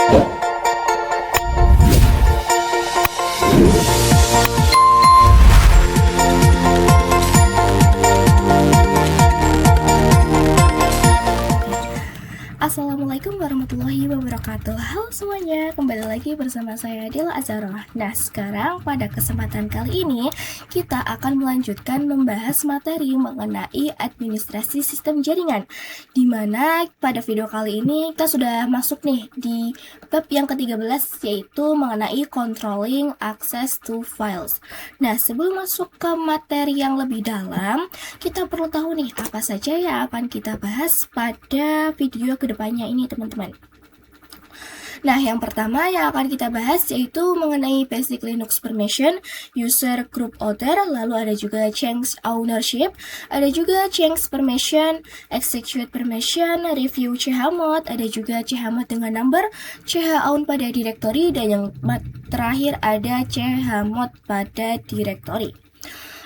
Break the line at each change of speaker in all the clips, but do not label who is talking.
Assalamualaikum warahmatullahi wabarakatuh. Halo semuanya, kembali lagi bersama saya Dila Azharoh. Nah, sekarang pada kesempatan kali ini kita akan melanjutkan membahas materi mengenai administrasi sistem jaringan, dimana pada video kali ini kita sudah masuk nih di bab yang ke-13, yaitu mengenai controlling access to files. Nah, sebelum masuk ke materi yang lebih dalam, kita perlu tahu nih apa saja yang akan kita bahas pada video kedepannya ini, teman-teman. Nah, yang pertama yang akan kita bahas yaitu mengenai basic Linux permission, user group order, lalu ada juga change ownership, ada juga change permission, execute permission, review chmod, ada juga chmod dengan number, chown pada directory, dan yang terakhir ada chmod pada directory.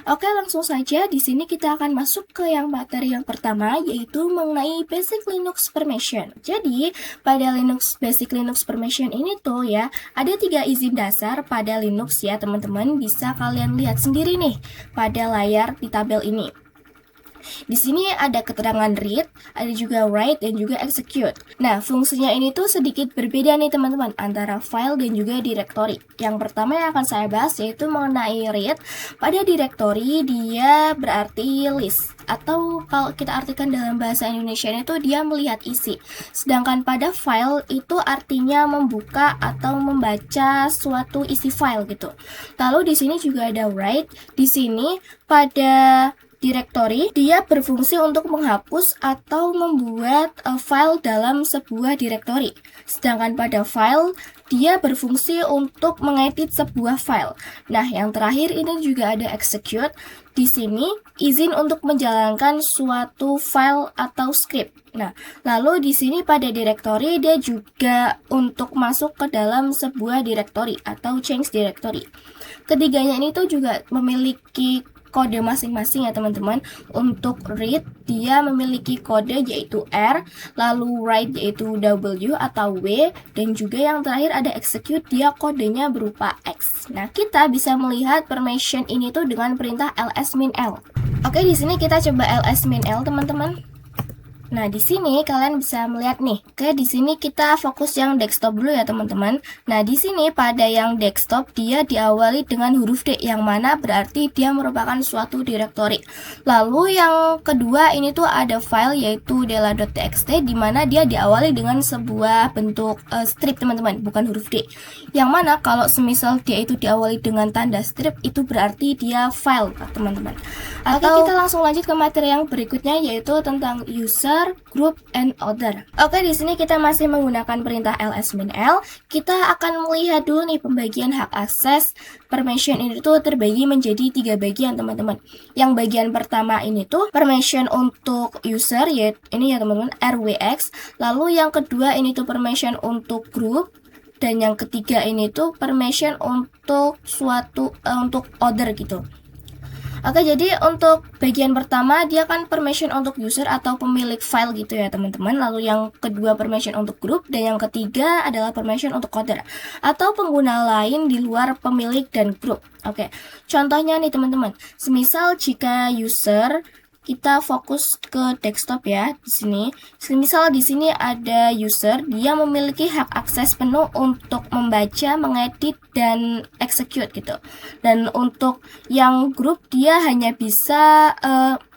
Oke, langsung saja di sini kita akan masuk ke yang materi yang pertama, yaitu mengenai basic Linux permission. Jadi, pada basic Linux permission ini tuh ya, ada 3 izin dasar pada Linux ya, teman-teman. Bisa kalian lihat sendiri nih pada layar di tabel ini. Di sini ada keterangan read, ada juga write, dan juga execute. Nah, fungsinya ini tuh sedikit berbeda nih teman-teman, antara file dan juga directory. Yang pertama yang akan saya bahas yaitu mengenai read. Pada directory dia berarti list, atau kalau kita artikan dalam bahasa Indonesia itu dia melihat isi. Sedangkan pada file itu artinya membuka atau membaca suatu isi file gitu. Lalu di sini juga ada write. Di sini pada directory, dia berfungsi untuk menghapus atau membuat file dalam sebuah directory. Sedangkan pada file, dia berfungsi untuk mengedit sebuah file. Nah, yang terakhir ini juga ada execute. Di sini, izin untuk menjalankan suatu file atau script. Nah, lalu di sini pada directory, dia juga untuk masuk ke dalam sebuah directory atau change directory. Ketiganya ini tuh juga memiliki kode masing-masing ya teman-teman. Untuk read dia memiliki kode yaitu R, lalu write yaitu W atau W, dan juga yang terakhir ada execute, dia kodenya berupa X. Nah, kita bisa melihat permission ini tuh dengan perintah ls-l. Oke, di sini kita coba ls-l teman-teman. Nah, di sini kalian bisa melihat nih. Oke, di sini kita fokus yang desktop dulu ya, teman-teman. Nah, di sini pada yang desktop dia diawali dengan huruf D, yang mana berarti dia merupakan suatu directory. Lalu yang kedua ini tuh ada file yaitu dela.txt, di mana dia diawali dengan sebuah bentuk strip, teman-teman, bukan huruf D. Yang mana kalau semisal dia itu diawali dengan tanda strip, itu berarti dia file, teman-teman. Oke, kita langsung lanjut ke materi yang berikutnya, yaitu tentang user, group, and other. Oke, di sini kita masih menggunakan perintah ls-l. Kita akan melihat dulu nih pembagian hak akses permission ini tuh terbagi menjadi 3 bagian, teman-teman. Yang bagian pertama ini tuh permission untuk user, yaitu ini ya teman-teman, rwx. Lalu yang kedua ini tuh permission untuk group, dan yang ketiga ini tuh permission untuk untuk other gitu. Oke, jadi untuk bagian pertama dia kan permission untuk user atau pemilik file gitu ya teman-teman. Lalu yang kedua permission untuk group, dan yang ketiga adalah permission untuk coder atau pengguna lain di luar pemilik dan group. Oke, contohnya nih teman-teman, semisal jika user, kita fokus ke desktop ya di sini. Misal di sini ada user, dia memiliki hak akses penuh untuk membaca, mengedit, dan execute gitu. Dan untuk yang grup dia hanya bisa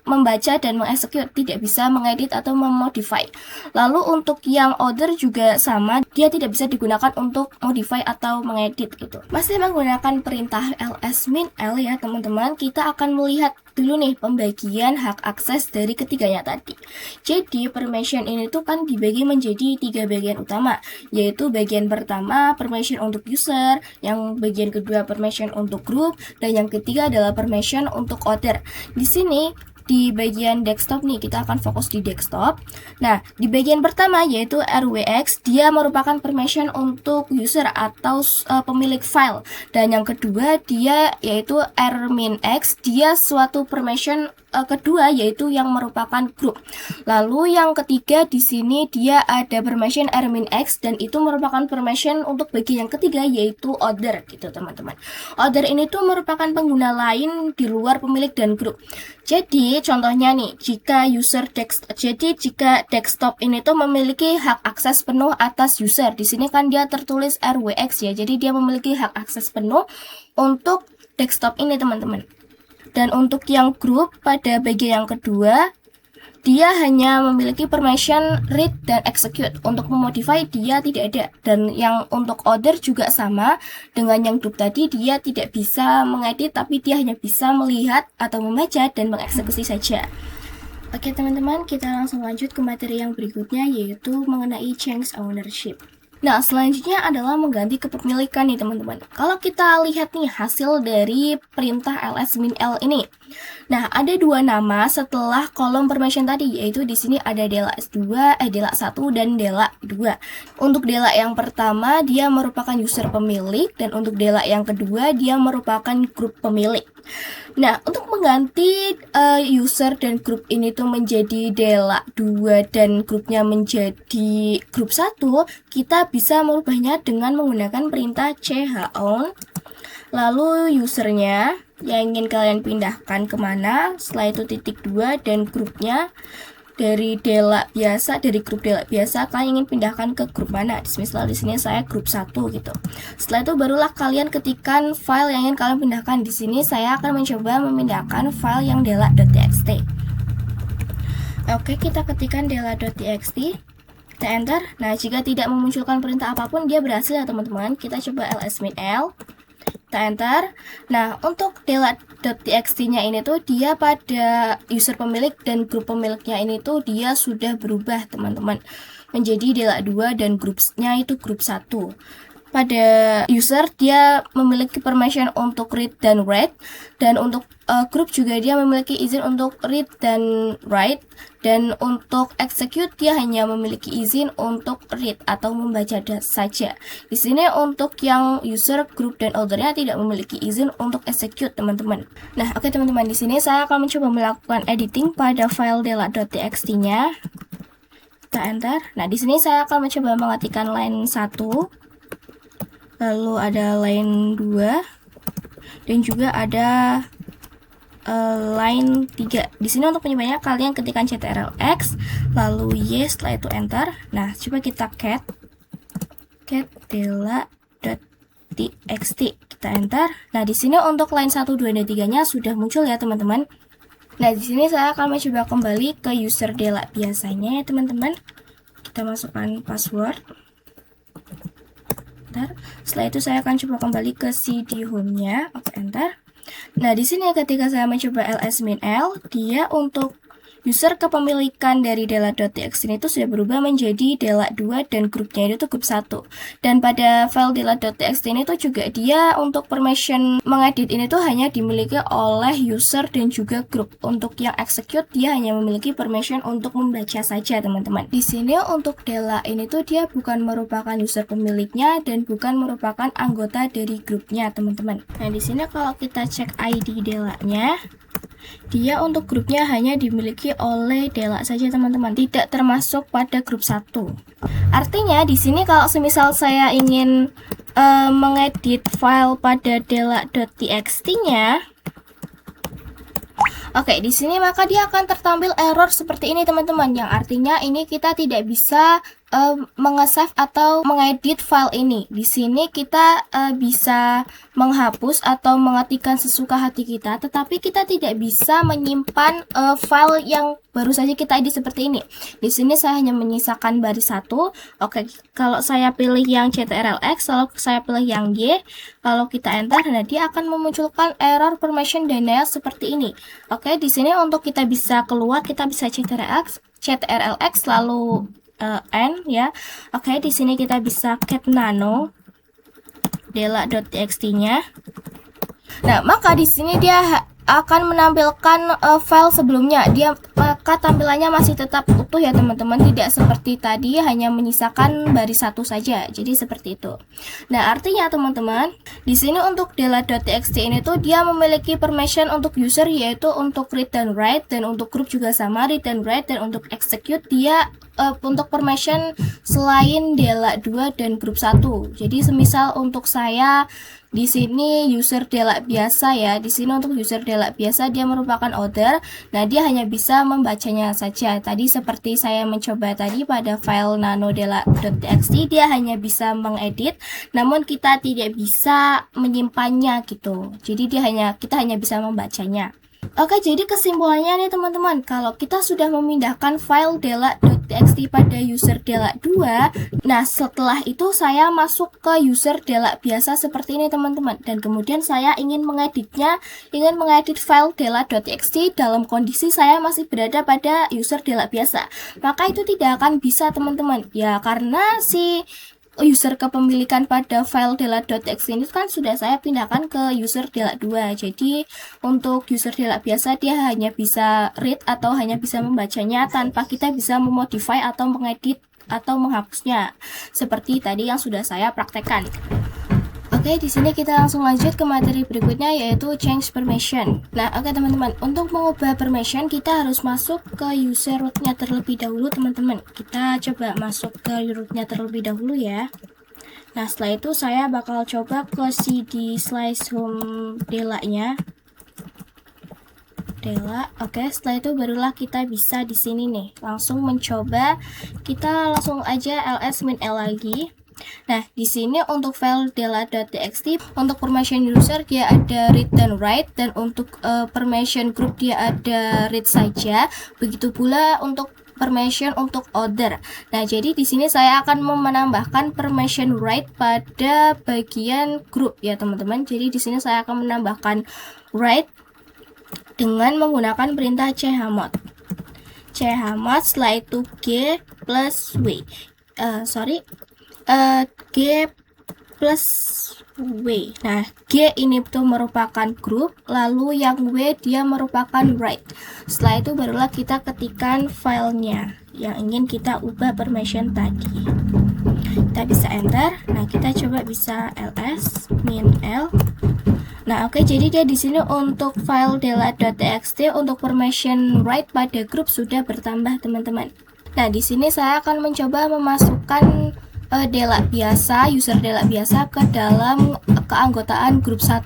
membaca dan mengexecute, tidak bisa mengedit atau memodify. Lalu untuk yang other juga sama, dia tidak bisa digunakan untuk modify atau mengedit gitu. Masih menggunakan perintah ls-l ya teman-teman. Kita akan melihat dulu nih pembagian hak akses dari ketiganya tadi. Jadi permission ini tuh kan dibagi menjadi 3 bagian utama, yaitu bagian pertama permission untuk user, yang bagian kedua permission untuk group, dan yang ketiga adalah permission untuk other. Di sini di bagian desktop nih, kita akan fokus di desktop. Nah, di bagian pertama yaitu rwx, dia merupakan permission untuk user atau pemilik file. Dan yang kedua dia yaitu rminx, dia suatu permission kedua yaitu yang merupakan grup. Lalu yang ketiga di sini dia ada permission r-x dan itu merupakan permission untuk bagian yang ketiga yaitu other gitu teman-teman. Other ini tuh merupakan pengguna lain di luar pemilik dan grup. Jadi contohnya nih, jika desktop ini tuh memiliki hak akses penuh atas user. Di sini kan dia tertulis RWX ya. Jadi dia memiliki hak akses penuh untuk desktop ini teman-teman. Dan untuk yang grup pada bagian yang kedua, dia hanya memiliki permission read dan execute. Untuk memodify dia tidak ada. Dan yang untuk other juga sama dengan yang grup tadi, dia tidak bisa mengedit tapi dia hanya bisa melihat atau membaca dan mengeksekusi saja. Oke teman-teman, kita langsung lanjut ke materi yang berikutnya yaitu mengenai change ownership. Nah, selanjutnya adalah mengganti kepemilikan nih teman-teman. Kalau kita lihat nih hasil dari perintah ls-l ini. Nah, ada dua nama setelah kolom permission tadi, yaitu di sini ada dela1 dan dela2. Untuk dela yang pertama dia merupakan user pemilik dan untuk dela yang kedua dia merupakan grup pemilik. Nah, untuk mengganti user dan grup ini tuh menjadi dela2 dan grupnya menjadi grup 1, kita bisa merubahnya dengan menggunakan perintah chown. Lalu usernya yang ingin kalian pindahkan kemana, setelah itu titik 2 dan grupnya dari grup dela biasa kalian ingin pindahkan ke grup mana. Misal di sini saya grup 1 gitu. Setelah itu barulah kalian ketikkan file yang ingin kalian pindahkan. Di sini saya akan mencoba memindahkan file yang dela.txt. Oke, kita ketikkan dela.txt. Kita enter. Nah, jika tidak memunculkan perintah apapun dia berhasil ya teman-teman. Kita coba ls-l. Kita enter. Nah, untuk dela.txt-nya ini tuh dia pada user pemilik dan grup pemiliknya ini tuh dia sudah berubah teman-teman menjadi dela2 dan grupnya itu grup 1. Pada user dia memiliki permission untuk read dan write, dan untuk grup juga dia memiliki izin untuk read dan write, dan untuk execute dia hanya memiliki izin untuk read atau membaca saja. Di sini untuk yang user, grup dan othernya tidak memiliki izin untuk execute teman-teman. Nah, oke teman-teman, di sini saya akan mencoba melakukan editing pada file dela.txt-nya. Kita enter. Nah, di sini saya akan mencoba mengetikkan line 1. Lalu ada line 2 dan juga ada line 3. Di sini untuk penyebabnya kalian ketikkan ctrl-x lalu y, setelah itu enter. Nah, coba kita cat dela.txt. Kita enter. Nah, di sini untuk line 1, 2 dan 3-nya sudah muncul ya, teman-teman. Nah, di sini saya akan mencoba kembali ke user dela biasanya ya, teman-teman. Kita masukkan password. Setelah itu saya akan coba kembali ke cd home-nya. Oke, enter. Nah, di sini ketika saya mencoba ls-l, dia untuk user kepemilikan dari dela.txt itu sudah berubah menjadi dela2 dan grupnya itu grup 1. Dan pada file dela.txt ini tuh juga dia untuk permission mengedit ini tuh hanya dimiliki oleh user dan juga grup. Untuk yang execute dia hanya memiliki permission untuk membaca saja, teman-teman. Di sini untuk dela ini tuh dia bukan merupakan user pemiliknya dan bukan merupakan anggota dari grupnya, teman-teman. Nah, di sini kalau kita cek ID delanya, dia untuk grupnya hanya dimiliki oleh dela saja, teman-teman, tidak termasuk pada grup 1. Artinya di sini kalau semisal saya ingin mengedit file pada dela.txt-nya, oke, di sini maka dia akan tertampil error seperti ini, teman-teman, yang artinya ini kita tidak bisa mengesave atau mengedit file ini. Di sini kita bisa menghapus atau mengetikkan sesuka hati kita, tetapi kita tidak bisa menyimpan file yang baru saja kita edit seperti ini. Di sini saya hanya menyisakan baris 1. Oke, kalau saya pilih yang ctrl-x, lalu saya pilih yang y, lalu kita enter, nah dia akan memunculkan error permission denial seperti ini. Oke, di sini untuk kita bisa keluar, kita bisa ctrl-x lalu n ya. Oke, di sini kita bisa cat nano dela.txt-nya. Nah, maka di sini dia akan menampilkan file sebelumnya, maka tampilannya masih tetap utuh ya teman-teman, tidak seperti tadi hanya menyisakan baris satu saja. Jadi seperti itu. Nah, artinya teman-teman, di sini untuk dela.txt ini tuh dia memiliki permission untuk user, yaitu untuk read dan write, dan untuk group juga sama, read dan write, dan untuk execute dia untuk permission selain dela 2 dan group 1. Jadi semisal untuk saya di sini user dela biasa ya. Di sini untuk user dela biasa dia merupakan order. Nah, dia hanya bisa membacanya saja. Tadi seperti saya mencoba tadi pada file nanodela.txt, dia hanya bisa mengedit, namun kita tidak bisa menyimpannya gitu. Jadi kita hanya bisa membacanya. Oke, jadi kesimpulannya nih teman-teman, kalau kita sudah memindahkan file dela.txt pada user dela 2, nah setelah itu saya masuk ke user dela biasa seperti ini teman-teman, dan kemudian saya ingin mengedit file dela.txt dalam kondisi saya masih berada pada user dela biasa, maka itu tidak akan bisa teman-teman, ya karena si user kepemilikan pada file dela.txt ini kan sudah saya pindahkan ke user dela 2. Jadi untuk user dela biasa dia hanya bisa read atau hanya bisa membacanya tanpa kita bisa memodify atau mengedit atau menghapusnya seperti tadi yang sudah saya praktekkan. Oke, di sini kita langsung lanjut ke materi berikutnya, yaitu change permission. Nah, oke teman-teman, untuk mengubah permission kita harus masuk ke user rootnya terlebih dahulu teman-teman. Kita coba masuk ke rootnya terlebih dahulu ya. Nah, setelah itu saya bakal coba ke cd slice home dela-nya. Dela. Oke, setelah itu barulah kita bisa di sini nih langsung mencoba. Kita langsung aja ls-l lagi. Nah, di sini untuk file dela.txt untuk permission user dia ada read dan write, dan untuk permission group dia ada read saja. Begitu pula untuk permission untuk order. Nah, jadi di sini saya akan menambahkan permission write pada bagian group ya, teman-teman. Jadi di sini saya akan menambahkan write dengan menggunakan perintah chmod. Chmod setelah itu g plus w. G plus W. Nah, G ini tuh merupakan group, lalu yang W dia merupakan write. Setelah itu barulah kita ketikkan filenya yang ingin kita ubah permission tadi. Kita bisa enter. Nah, kita coba bisa ls -l. Nah, oke, jadi dia di sini untuk file dela.txt untuk permission write pada group sudah bertambah, teman-teman. Nah, di sini saya akan mencoba memasukkan dela biasa, user dela biasa ke dalam keanggotaan grup 1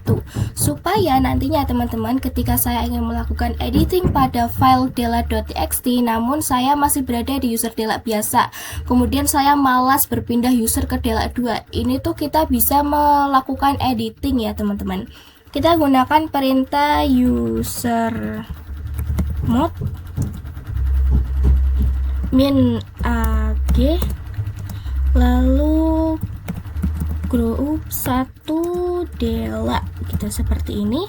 supaya nantinya teman-teman ketika saya ingin melakukan editing pada file dela.txt namun saya masih berada di user dela biasa, kemudian saya malas berpindah user ke dela 2, ini tuh kita bisa melakukan editing ya teman-teman. Kita gunakan perintah user mod -ag lalu group 1 dela gitu, seperti ini.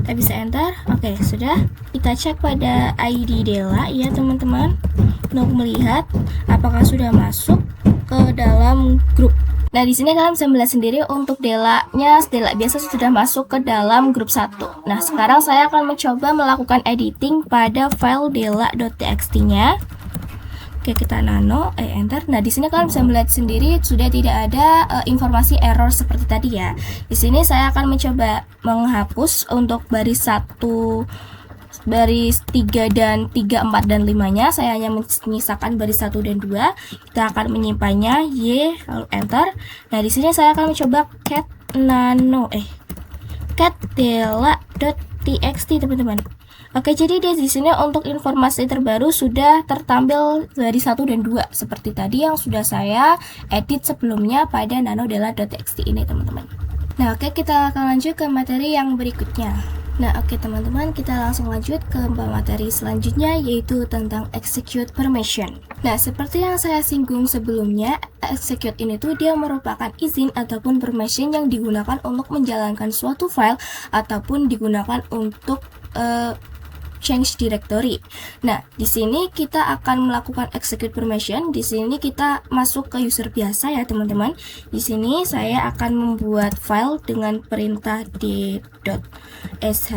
Kita bisa enter. Oke, sudah. Kita cek pada ID dela ya teman-teman untuk melihat apakah sudah masuk ke dalam grup. Nah, di sini kalian bisa melihat sendiri untuk dela biasa sudah masuk ke dalam grup 1. Nah, sekarang saya akan mencoba melakukan editing pada file dela.txt-nya. Oke, kita nano, enter. Nah, di sini kalian bisa melihat sendiri sudah tidak ada informasi error seperti tadi ya. Di sini saya akan mencoba menghapus untuk baris 1, baris 3 dan 3, 4 dan 5-nya. Saya hanya menyisakan baris 1 dan 2. Kita akan menyimpannya y, lalu enter. Nah, di sini saya akan mencoba cat dela.txt teman-teman. Oke, jadi di sini untuk informasi terbaru sudah tertampil dari 1 dan 2 seperti tadi yang sudah saya edit sebelumnya pada nanodela.txt ini teman-teman. Nah, oke, kita akan lanjut ke materi yang berikutnya. Nah, oke teman-teman, kita langsung lanjut ke materi selanjutnya, yaitu tentang execute permission. Nah, seperti yang saya singgung sebelumnya, execute ini tuh dia merupakan izin ataupun permission yang digunakan untuk menjalankan suatu file ataupun digunakan untuk change directory. Nah, di sini kita akan melakukan execute permission. Di sini kita masuk ke user biasa ya, teman-teman. Di sini saya akan membuat file dengan perintah d.sh.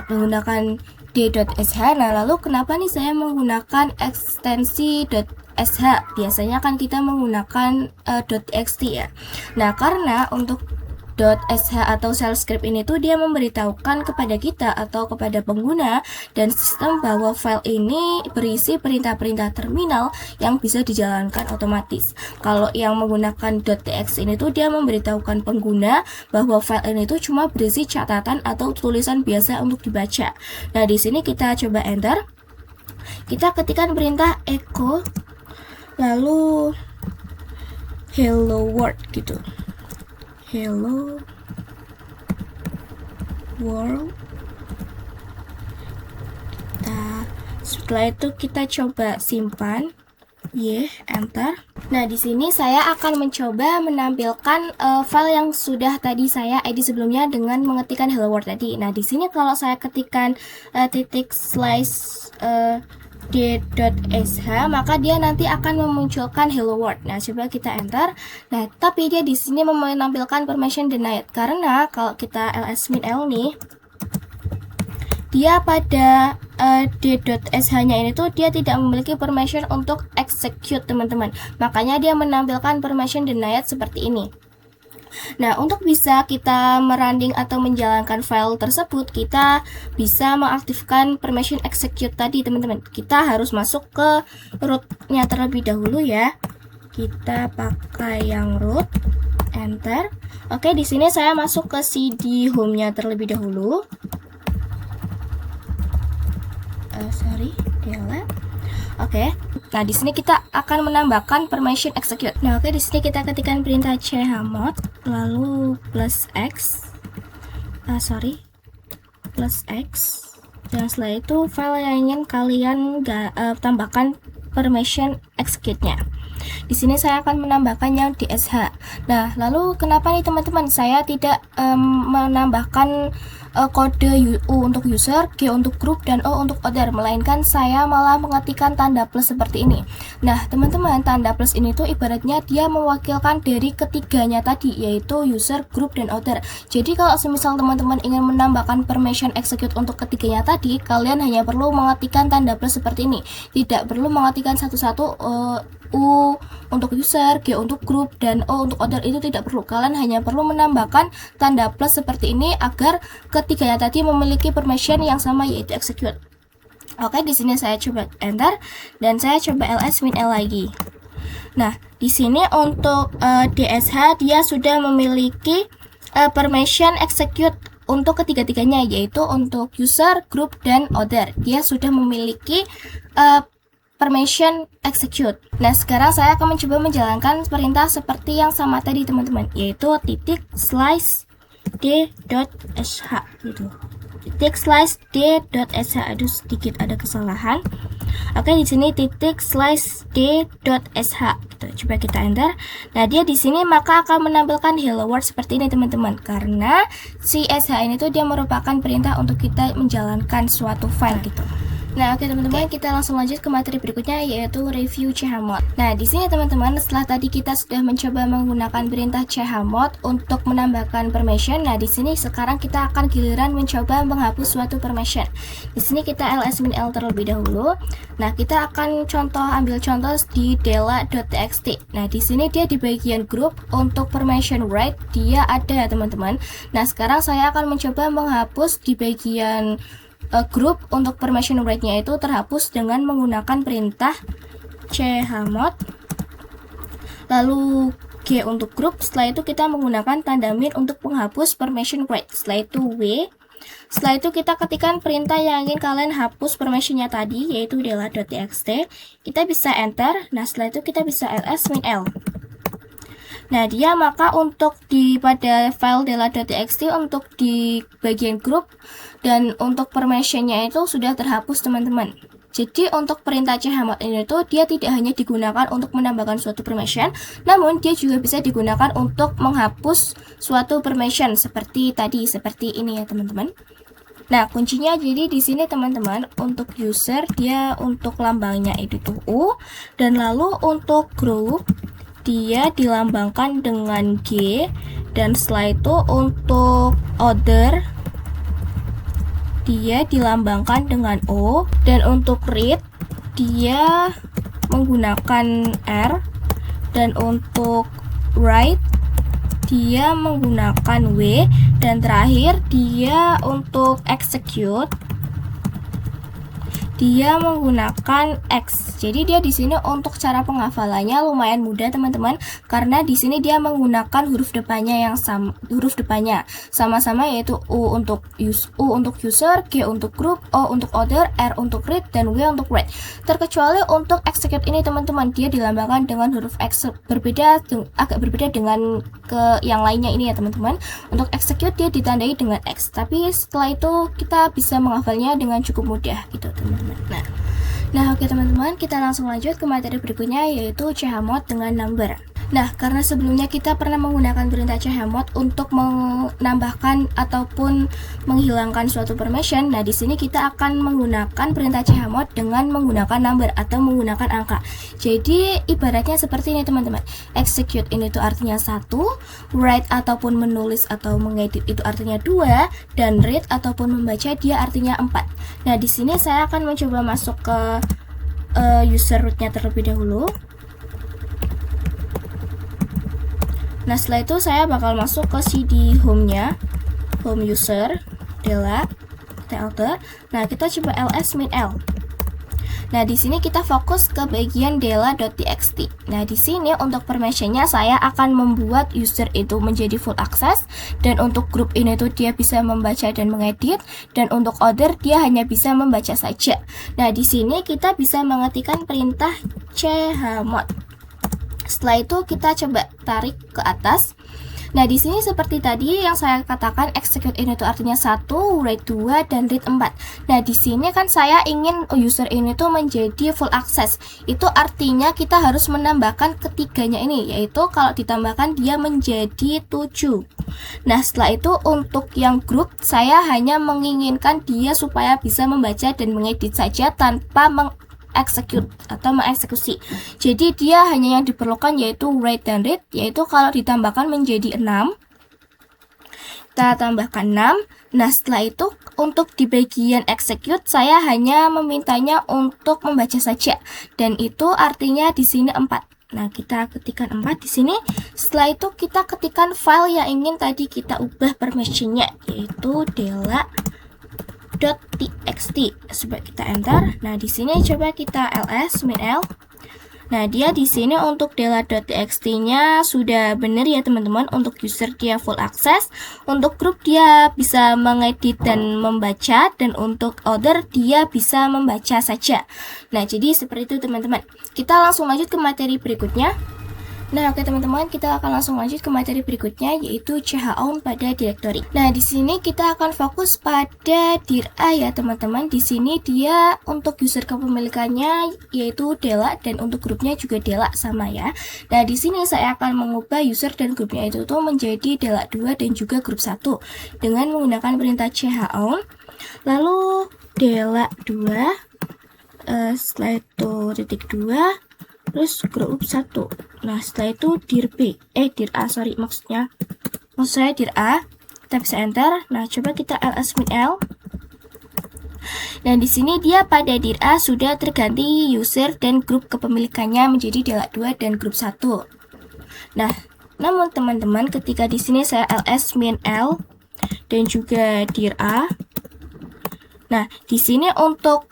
menggunakan d.sh. Nah, lalu kenapa nih saya menggunakan ekstensi .sh? Biasanya kan kita menggunakan .txt ya. Nah, karena untuk .sh atau shell script ini tuh dia memberitahukan kepada kita atau kepada pengguna dan sistem bahwa file ini berisi perintah-perintah terminal yang bisa dijalankan otomatis. Kalau yang menggunakan .txt ini tuh dia memberitahukan pengguna bahwa file ini tuh cuma berisi catatan atau tulisan biasa untuk dibaca. Nah, di sini kita coba enter. Kita ketikkan perintah echo lalu hello world gitu. Hello world. Setelah itu kita coba simpan. Enter. Nah, di sini saya akan mencoba menampilkan file yang sudah tadi saya edit sebelumnya dengan mengetikkan hello world tadi. Nah, di sini kalau saya ketikkan d.sh, maka dia nanti akan memunculkan hello world. Nah, coba kita enter. Nah, tapi dia di sini menampilkan permission denied karena kalau kita ls-l nih, dia pada d.sh-nya ini tuh dia tidak memiliki permission untuk execute, teman-teman. Makanya dia menampilkan permission denied seperti ini. Nah, untuk bisa kita merunning atau menjalankan file tersebut, kita bisa mengaktifkan permission execute tadi, teman-teman. Kita harus masuk ke root-nya terlebih dahulu ya. Kita pakai yang root, enter. Oke, di sini saya masuk ke cd home-nya terlebih dahulu. Delete. Oke. Nah, di sini kita akan menambahkan permission execute. Nah, oke, di sini kita ketikkan perintah chmod lalu +x. +x. Dan setelah itu file yang ingin kalian tambahkan permission execute-nya. Di sini saya akan menambahkan yang dsh. Nah, lalu kenapa nih teman-teman saya tidak menambahkan kode U untuk user, G untuk group, dan O untuk other, melainkan saya malah mengetikkan tanda plus seperti ini. Nah, teman-teman, tanda plus ini tuh ibaratnya dia mewakilkan dari ketiganya tadi, yaitu user, group, dan other. Jadi kalau semisal teman-teman ingin menambahkan permission execute untuk ketiganya tadi, kalian hanya perlu mengetikkan tanda plus seperti ini. Tidak perlu mengetikkan satu-satu U untuk user, G untuk group, dan O untuk other, itu tidak perlu. Kalian hanya perlu menambahkan tanda plus seperti ini agar ketiganya tadi memiliki permission yang sama, yaitu execute. Oke, di sini saya coba enter dan saya coba ls-l lagi. Nah, di sini untuk dsh dia sudah memiliki permission execute untuk ketiga-tiganya, yaitu untuk user, group, dan other. Dia sudah memiliki permission execute. Nah, sekarang saya akan mencoba menjalankan perintah seperti yang sama tadi, teman-teman, yaitu /d.sh gitu. /d.sh. Aduh, sedikit ada kesalahan. Oke, di sini /d.sh gitu. Coba kita enter. Nah, dia di sini maka akan menampilkan hello world seperti ini, teman-teman, karena si sh ini tuh dia merupakan perintah untuk kita menjalankan suatu file gitu. Nah, oke teman-teman, kita langsung lanjut ke materi berikutnya, yaitu review chmod. Nah, di sini teman-teman, setelah tadi kita sudah mencoba menggunakan perintah chmod untuk menambahkan permission. Nah, di sini sekarang kita akan giliran mencoba menghapus suatu permission. Di sini kita ls-l terlebih dahulu. Nah, kita akan ambil contoh di dela.txt. Nah, di sini dia di bagian group untuk permission right dia ada ya, teman-teman. Nah, sekarang saya akan mencoba menghapus di bagian group untuk permission right-nya itu terhapus dengan menggunakan perintah chmod lalu G untuk group. Setelah itu kita menggunakan tanda min untuk menghapus permission right. Setelah itu W. Setelah itu kita ketikkan perintah yang ingin kalian hapus permissionnya tadi, yaitu dela.txt. Kita bisa enter. Nah, setelah itu kita bisa ls-l. Nah, dia maka untuk pada file dela.txt untuk di bagian group dan untuk permissionnya itu sudah terhapus, teman-teman. Jadi untuk perintah chmod ini tuh dia tidak hanya digunakan untuk menambahkan suatu permission, namun dia juga bisa digunakan untuk menghapus suatu permission seperti tadi, seperti ini ya, teman-teman. Nah, kuncinya jadi di sini, teman-teman, untuk user dia untuk lambangnya itu tuh U, dan lalu untuk group dia dilambangkan dengan G, dan setelah itu untuk other dia dilambangkan dengan O, dan untuk read dia menggunakan R, dan untuk write dia menggunakan W, dan terakhir dia untuk execute dia menggunakan X. Jadi dia di sini untuk cara penghafalannya lumayan mudah teman-teman, karena di sini dia menggunakan huruf depannya yang sama-sama yaitu U untuk user, G untuk group, O untuk order, R untuk read, dan W untuk write. Terkecuali untuk execute ini teman-teman, dia dilambangkan dengan huruf X, agak berbeda dengan ke yang lainnya ini ya teman-teman. Untuk execute dia ditandai dengan X, tapi setelah itu kita bisa menghafalnya dengan cukup mudah gitu teman-teman. Nah oke teman-teman, kita langsung lanjut ke materi berikutnya, yaitu chmod dengan number. Nah, karena sebelumnya kita pernah menggunakan perintah chmod untuk menambahkan ataupun menghilangkan suatu permission. Nah, di sini kita akan menggunakan perintah chmod dengan menggunakan number atau menggunakan angka. Jadi, ibaratnya seperti ini teman-teman. Execute ini tuh artinya 1, write ataupun menulis atau mengedit itu artinya 2, dan read ataupun membaca dia artinya 4. Nah, di sini saya akan mencoba masuk ke user root-nya terlebih dahulu. Nah, setelah itu saya bakal masuk ke CD home-nya, home user, Dela, kita enter. Nah, kita coba ls min l. Nah, di sini kita fokus ke bagian dela.txt. Nah, di sini untuk permission-nya saya akan membuat user itu menjadi full access, dan untuk grup ini tuh dia bisa membaca dan mengedit, dan untuk order dia hanya bisa membaca saja. Nah, di sini kita bisa mengetikkan perintah chmod. Setelah itu kita coba tarik ke atas. Nah, di sini seperti tadi yang saya katakan, execute ini tuh artinya 1, write 2, dan read 4. Nah, di sini kan saya ingin user ini tuh menjadi full access. Itu artinya kita harus menambahkan ketiganya ini, yaitu kalau ditambahkan dia menjadi 7. Nah, setelah itu untuk yang grup saya hanya menginginkan dia supaya bisa membaca dan mengedit saja tanpa execute atau mengeksekusi. Jadi dia hanya yang diperlukan yaitu write dan read, yaitu kalau ditambahkan menjadi 6. Kita tambahkan 6. Nah, setelah itu untuk di bagian execute saya hanya memintanya untuk membaca saja, dan itu artinya di sini 4. Nah, kita ketikkan 4 di sini. Setelah itu kita ketikkan file yang ingin tadi kita ubah permission-nya, yaitu dela.txt. Coba kita enter. Nah, di sini coba kita ls min l. Nah, dia di sini untuk dela.txt-nya sudah benar ya teman-teman. Untuk user dia full access, untuk grup dia bisa mengedit dan membaca, dan untuk order dia bisa membaca saja. Nah, jadi seperti itu teman-teman. Kita langsung lanjut ke materi berikutnya. Nah, oke teman-teman, kita akan langsung lanjut ke materi berikutnya, yaitu chown pada directory. Nah, di sini kita akan fokus pada dir A ya teman-teman. Di sini dia untuk user kepemilikannya yaitu Dela, dan untuk grupnya juga Dela sama ya. Nah, di sini saya akan mengubah user dan grupnya itu tuh menjadi Dela 2 dan juga grup 1 dengan menggunakan perintah chown. Lalu Dela 2, setelah itu titik 2, terus grup 1. Nah, setelah itu dir B, dir A, maksud saya dir A. Kita bisa enter. Nah, coba kita ls min l. Dan di sini dia pada dir A sudah terganti user dan grup kepemilikannya menjadi Dela 2 dan grup 1. Nah, namun teman-teman ketika di sini saya ls min l dan juga dir A. Nah, di sini untuk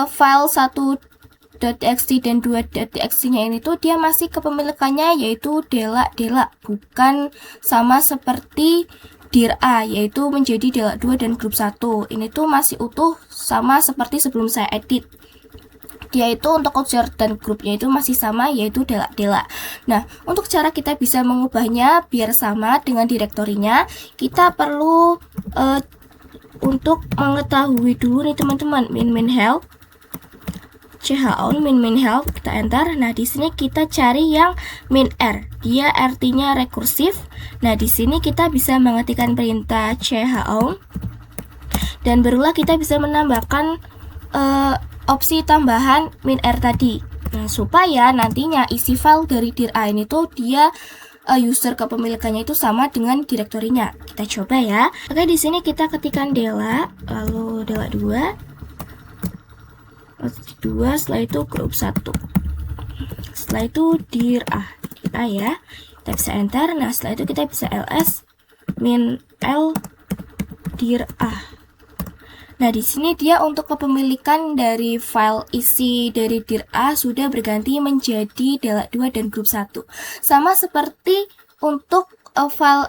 file 1.txt dan 2.txt-nya ini tuh dia masih kepemilikannya yaitu Dela, bukan sama seperti dir A yaitu menjadi Dela 2 dan grup 1. Ini tuh masih utuh sama seperti sebelum saya edit. Dia itu untuk user dan grupnya itu masih sama yaitu Dela. Nah, untuk cara kita bisa mengubahnya biar sama dengan direktorinya, kita perlu untuk mengetahui dulu nih teman-teman, min help chown min help, kita enter. Nah, di sini kita cari yang min r, dia artinya rekursif. Nah, di sini kita bisa mengetikkan perintah chown, dan barulah kita bisa menambahkan opsi tambahan min r tadi. Nah, supaya nantinya isi file dari dir A ini tuh dia user kepemilikannya itu sama dengan direktorinya. Kita coba ya. Oke, di sini kita ketikkan Dela, lalu Dela 2, setelah itu grup 1. Setelah itu dir A ya. Kita bisa enter. Nah, setelah itu kita bisa ls min l dir A. Nah, di sini dia untuk kepemilikan dari file isi dari dir A sudah berganti menjadi Dela 2 dan grup 1. Sama seperti untuk file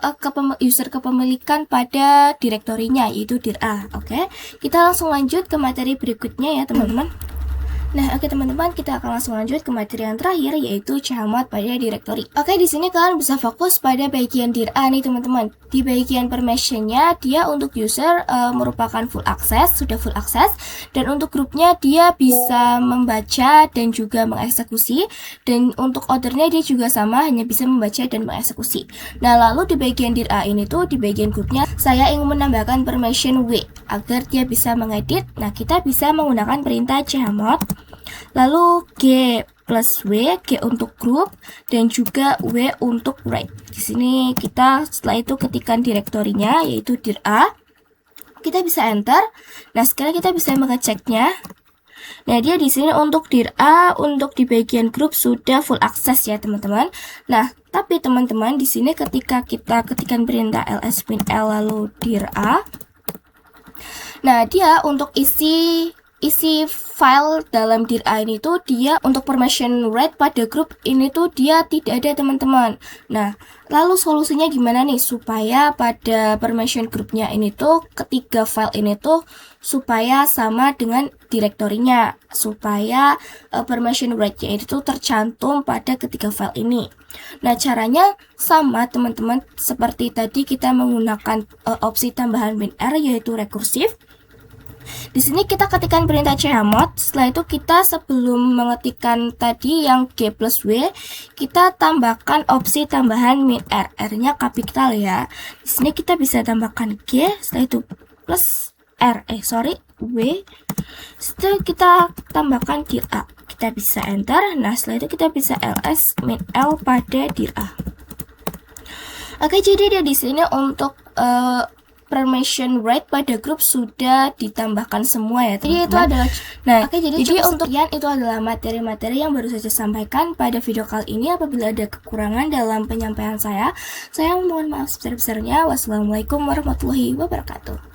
user kepemilikan pada direktorinya, yaitu dir A. Oke, kita langsung lanjut ke materi berikutnya ya teman-teman. Nah, oke teman-teman, kita akan langsung lanjut ke materi yang terakhir, yaitu chmod pada directory. Oke, di sini kalian bisa fokus pada bagian dir A nih teman-teman. Di bagian permissionnya, dia untuk user merupakan full access, sudah full access, dan untuk grupnya dia bisa membaca dan juga mengeksekusi, dan untuk ordernya dia juga sama, hanya bisa membaca dan mengeksekusi. Nah, lalu di bagian dir A ini tuh, di bagian grupnya, saya ingin menambahkan permission W agar dia bisa mengedit. Nah, kita bisa menggunakan perintah chmod. Lalu G plus W, G untuk grup dan juga W untuk write. Di sini kita setelah itu ketikkan direktorinya, yaitu dir A. Kita bisa enter. Nah, sekarang kita bisa mengeceknya. Nah, dia di sini untuk dir A, untuk di bagian grup sudah full access ya teman-teman. Nah, tapi teman-teman di sini ketika kita ketikkan perintah ls min l lalu dir A. Nah, dia untuk isi file dalam dir A ini tuh dia untuk permission rate pada grup ini tuh dia tidak ada teman-teman. Nah, lalu solusinya gimana nih supaya pada permission grupnya ini tuh ketiga file ini tuh supaya sama dengan direktorinya, supaya permission rate-nya itu tercantum pada ketiga file ini. Nah, caranya sama teman-teman seperti tadi kita menggunakan opsi tambahan min r yaitu rekursif. Di sini kita ketikkan perintah chmod. Setelah itu kita sebelum mengetikkan tadi yang G plus W, kita tambahkan opsi tambahan min R. R-nya kapital ya. Di sini kita bisa tambahkan G, setelah itu plus R. W. Setelah kita tambahkan dir A. Kita bisa enter. Nah, setelah itu kita bisa ls min L pada dir A. Oke, jadi dia di sini untuk permission rate pada grup sudah ditambahkan semua ya teman-teman. Jadi itu adalah jadi untuk sekian itu adalah materi-materi yang baru saja sampaikan pada video kali ini. Apabila ada kekurangan dalam penyampaian saya mohon maaf sebesar-besarnya. Wassalamualaikum warahmatullahi wabarakatuh.